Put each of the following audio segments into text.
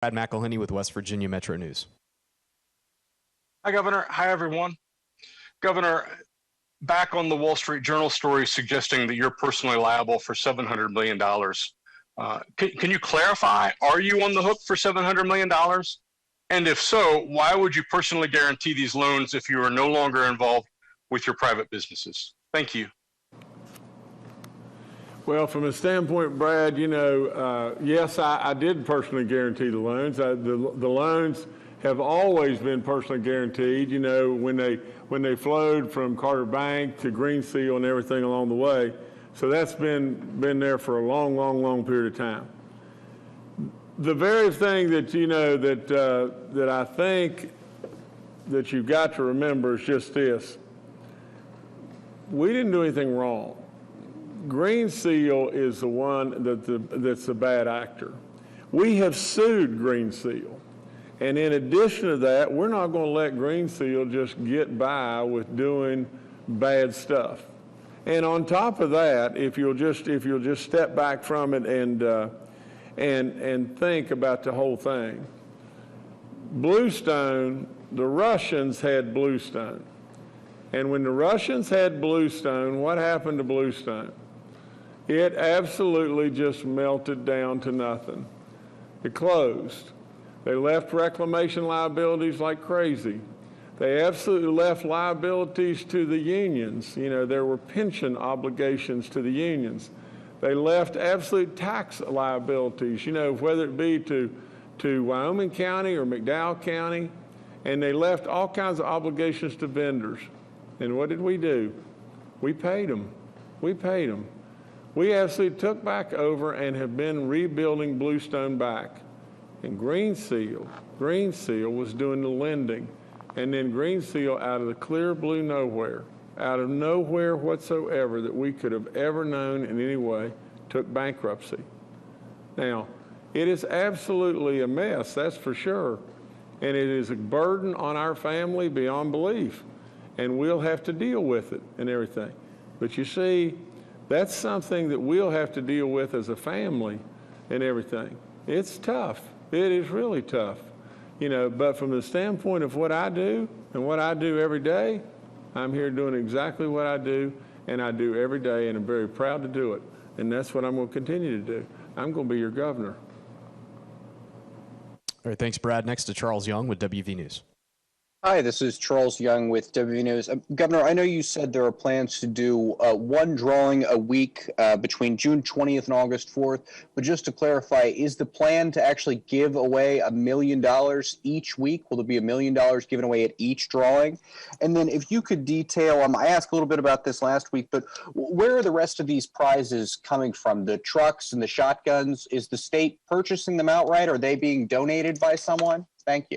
Brad McElhenney with West Virginia Metro News. Hi, Governor. Hi, everyone. Governor, back on the Wall Street Journal story suggesting that you're personally liable for $700 million. Can you clarify, are you on the hook for $700 million? And if so, why would you personally guarantee these loans if you are no longer involved with your private businesses? Thank you. Well, from a standpoint, Brad, yes, I did personally guarantee the loans. The loans have always been personally guaranteed, when they flowed from Carter Bank to Green Seal and everything along the way. So that's been there for a long, long, long period of time. The very thing that, that I think that you've got to remember is just this. We didn't do anything wrong. Green Seal is the one that's the bad actor. We have sued Green Seal. And in addition to that, we're not going to let Green Seal just get by with doing bad stuff. And on top of that, if you'll just step back from it and think about the whole thing, Bluestone, the Russians had Bluestone. And when the Russians had Bluestone, what happened to Bluestone? It absolutely just melted down to nothing. It closed. They left reclamation liabilities like crazy. They absolutely left liabilities to the unions. There were pension obligations to the unions. They left absolute tax liabilities, whether it be to Wyoming County or McDowell County, and they left all kinds of obligations to vendors. And what did we do? We paid them. We paid them. We absolutely took back over and have been rebuilding Bluestone back. And Green Seal was doing the lending. And then Green Seal, out of the clear blue nowhere, out of nowhere whatsoever that we could have ever known in any way, took bankruptcy. Now, it is absolutely a mess, that's for sure. And it is a burden on our family beyond belief. And we'll have to deal with it and everything. But you see, that's something that we'll have to deal with as a family and everything. It's tough. It is really tough. But from the standpoint of what I do and what I do every day, I'm here doing exactly what I do, and I do every day, and I'm very proud to do it. And that's what I'm going to continue to do. I'm going to be your governor. All right, thanks, Brad. Next to Charles Young with WV News. Hi, this is Charles Young with WV News. Governor, I know you said there are plans to do one drawing a week between June 20th and August 4th, but just to clarify, is the plan to actually give away $1 million each week? Will there be $1 million given away at each drawing? And then if you could detail, I asked a little bit about this last week, but where are the rest of these prizes coming from? The trucks and the shotguns, is the state purchasing them outright? Are they being donated by someone? Thank you.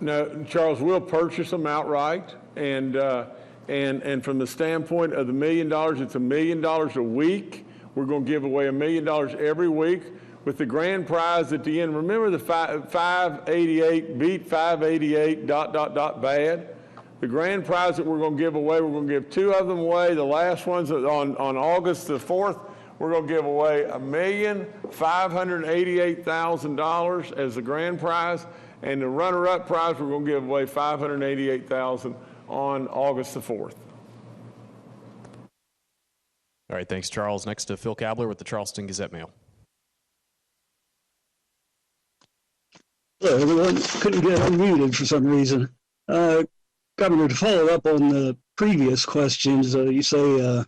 No, Charles, we'll purchase them outright, and from the standpoint of the $1 million, it's $1 million a week. We're going to give away $1 million every week with the grand prize at the end. Remember the 588, beat 588, ... bad. The grand prize that we're going to give away, we're going to give 2 of them away. The last one's on August the 4th. We're going to give away $1,588,000 as the grand prize. And the runner-up prize, we're going to give away $588,000 on August the 4th. All right, thanks, Charles. Next to Phil Kabler with the Charleston Gazette-Mail. Hello, everyone. Couldn't get unmuted for some reason. Governor, to follow up on the previous questions, you say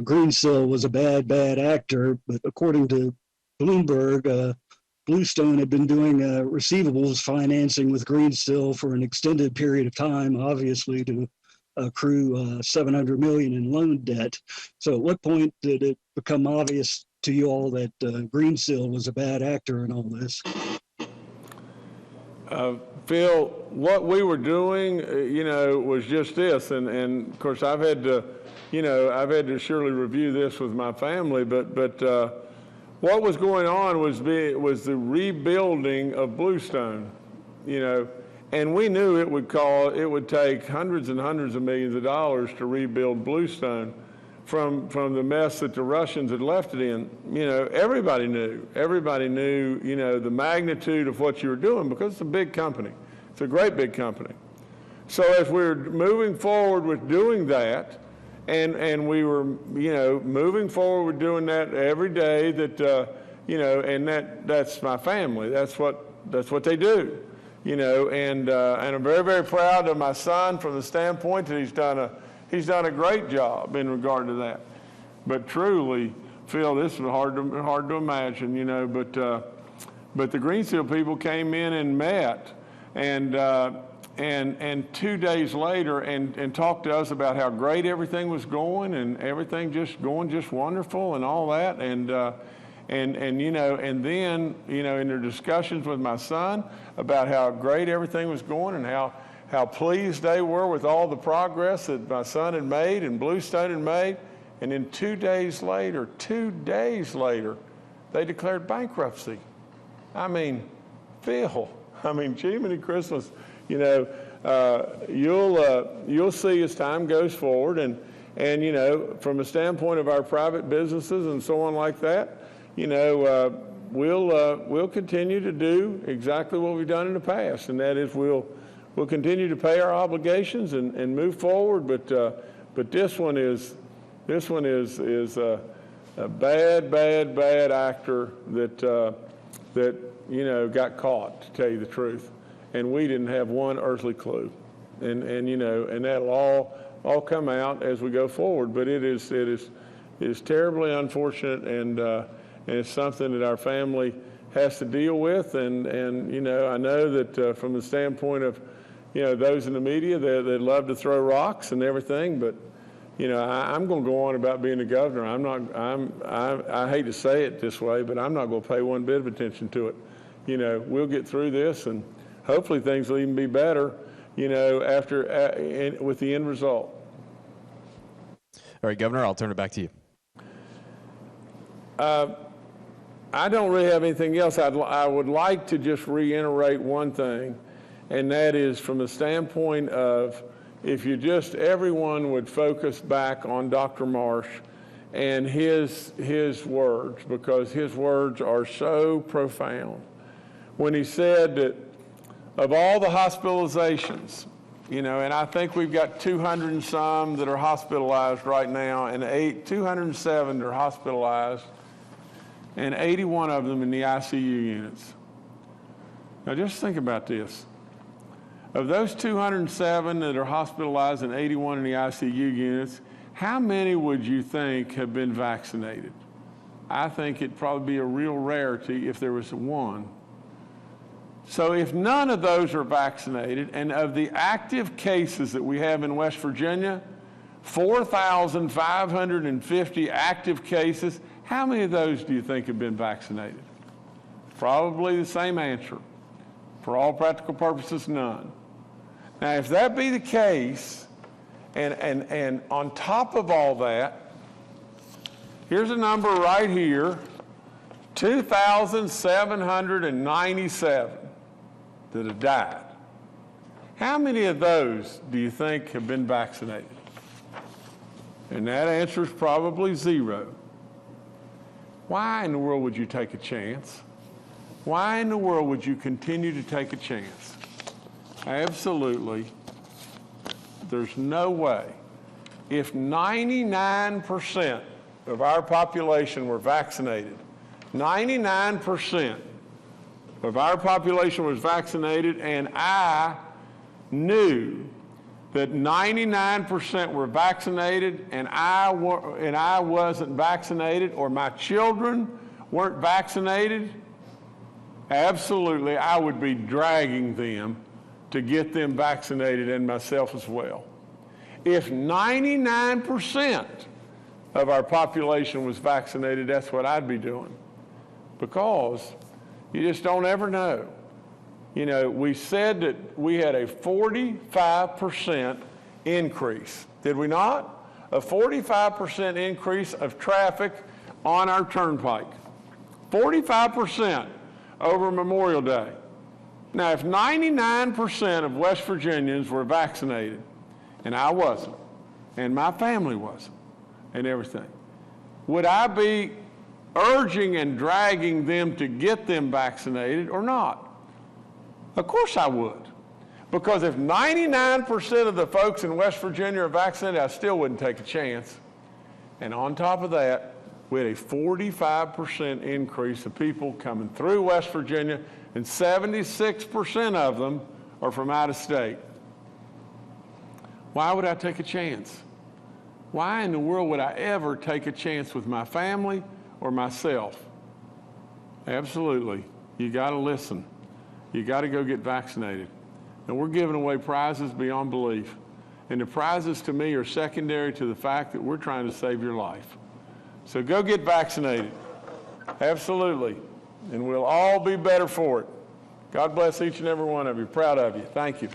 Green Seal was a bad actor, but according to Bloomberg, Bluestone had been doing receivables financing with Green Seal for an extended period of time, obviously to accrue $700 million in loan debt. So at what point did it become obvious to you all that Green Seal was a bad actor in all this? Phil, what we were doing, was just this, and of course I've had to surely review this with my family, but what was going on was the rebuilding of Bluestone, and we knew it would take hundreds and hundreds of millions of dollars to rebuild Bluestone. from the mess that the Russians had left it in, you know, everybody knew, you know, the magnitude of what you were doing, because it's a big company. It's a great big company. So as we were moving forward with doing that, and we were, you know, moving forward with doing that every day, that, you know, and that's my family. That's what they do, you know, and I'm very, very proud of my son from the standpoint that he's done a great job in regard to that. But truly, Phil, this was hard to imagine, you know, but the Greensill people came in and met, and 2 days later and talked to us about how great everything was going, and everything just going just wonderful and all that, and you know, and then, you know, in their discussions with my son about how great everything was going, and how pleased they were with all the progress that my son had made and Bluestone had made. And then 2 days later, they declared bankruptcy. I mean, Phil, Jiminy Christmas, you know, you'll see as time goes forward, and you know, from a standpoint of our private businesses and so on like that, you know, we'll continue to do exactly what we've done in the past, and that is we'll continue to pay our obligations and move forward. But this one is a bad actor that you know, got caught, to tell you the truth, and we didn't have one earthly clue, and you know, and that'll all come out as we go forward. But it is terribly unfortunate, and it's something that our family has to deal with, and you know, I know that from the standpoint of, you know, those in the media, they love to throw rocks and everything, but you know, I'm going to go on about being a governor. I hate to say it this way, but I'm not going to pay one bit of attention to it. You know, we'll get through this, and hopefully things will even be better, you know, after with the end result. All right, Governor, I'll turn it back to you. I don't really have anything else. I would like to just reiterate one thing, and that is from the standpoint of, if everyone would focus back on Dr. Marsh and his words, because his words are so profound. When he said that of all the hospitalizations, you know, and I think we've got 200 and some that are hospitalized right now, and 207 that are hospitalized, and 81 of them in the ICU units. Now just think about this. Of those 207 that are hospitalized and 81 in the ICU units, how many would you think have been vaccinated? I think it'd probably be a real rarity if there was one. So if none of those are vaccinated, and of the active cases that we have in West Virginia, 4,550 active cases, how many of those do you think have been vaccinated? Probably the same answer. For all practical purposes, none. Now, if that be the case, and on top of all that, here's a number right here, 2,797 that have died. How many of those do you think have been vaccinated? And that answer is probably 0. Why in the world would you take a chance? Why in the world would you continue to take a chance? Absolutely. There's no way. If 99% of our population were vaccinated, 99% of our population was vaccinated, and I knew that 99% were vaccinated, and I wasn't vaccinated, or my children weren't vaccinated, absolutely, I would be dragging them to get them vaccinated, and myself as well. If 99% of our population was vaccinated, that's what I'd be doing, because you just don't ever know. You know, we said that we had a 45% increase. Did we not? A 45% increase of traffic on our turnpike. 45% over Memorial Day. Now, if 99% of West Virginians were vaccinated, and I wasn't, and my family wasn't, and everything. Would I be urging and dragging them to get them vaccinated or not? Of course I would. Because if 99% of the folks in West Virginia are vaccinated, I still wouldn't take a chance. And on top of that, we had a 45% increase of people coming through West Virginia, and 76% of them are from out of state. Why would I take a chance? Why in the world would I ever take a chance with my family or myself? Absolutely. You got to listen. You got to go get vaccinated. And we're giving away prizes beyond belief. And the prizes to me are secondary to the fact that we're trying to save your life. So go get vaccinated. Absolutely. And we'll all be better for it. God bless each and every one of you. Proud of you. Thank you.